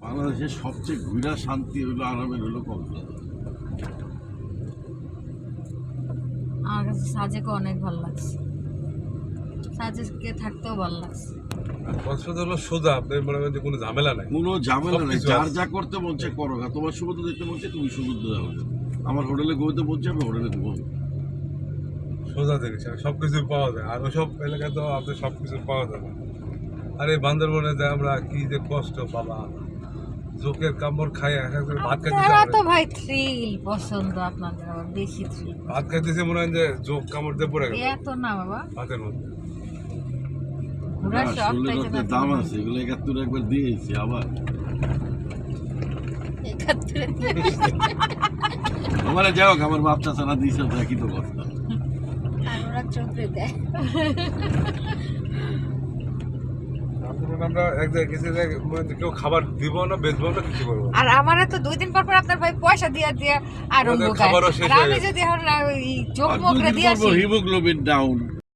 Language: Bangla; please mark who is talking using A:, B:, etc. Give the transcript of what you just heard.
A: বাংলাদেশের সবচেয়ে ঘুরা শান্তি হইলো আরামের হলো কক্সবাজার।
B: আমার কাছে সাজেকে অনেক ভালো লাগছে, সাজেকে থাকতেও ভালো লাগছে।
C: কক্সবাজার হলো সোজা, আপনার মনে করেন যে কোনো ঝামেলা নাই।
A: কোনো ঝামেলা নেই,
C: সবকিছু
A: যার
C: আছে।
A: যা করতে মন চায় করো। তোমার সমুদ্র দেখতে মন চায় তুমি সমুদ্র যাও, আমার হোটেলে ঘুমোতে মন চায় আমি হোটেলে ঘুমাবো।
C: সোজা জিনিস, আর সবকিছু পাওয়া যায়। আর ওসব এলাকায় তো আপনার সবকিছু পাওয়া যাবে। আর এই বান্দরবনে যে আমরা কি যে কষ্ট বাবা, জোকের কামড় খাই এক এক করে ভাত খাইতেছি।
B: আপনারা তো ভাই থ্রিল পছন্দ, আপনাদের আবার বেশি থ্রিল।
C: ভাত খাইতেছি মনে হয় যে জোক কামড় দিয়ে পড়ে গেল
B: এত না বাবা,
C: ভাতের মধ্যে।
B: ঘোরার শখ
A: শরীরের
B: পাইছে
A: মধ্যে
B: না
A: দাম আছে, এগুলো ৭১ একবার দিয়েছি আবার।
B: একাত্তরে
A: আমার যাই হোক, আমার বাপ চাচা না দিয়েছে তো একই তো কথা।
B: আর ওরা চোখে দেয়।
C: বান্দরবনে আমরা এক জায়গায় গেছি যে মনে হচ্ছে কেউ খাবার দিব না, বেচবো না, কিছু করবো না।
B: আর আমারে তো 2 দিন পর পর আপনার ভাই পয়সা দিয়া দিয়া আরম্ভ
C: আমাদের
B: করে।
C: খাবারও শেষ
B: আর
C: হয়ে
B: আমি
C: গেছে।
B: যদি এখন ওই চোখ
A: আর
B: মুখরে
A: দুদিন
B: দিয়ে
A: পর
B: আসি,
A: হিমোগ্লোবিন ডাউন।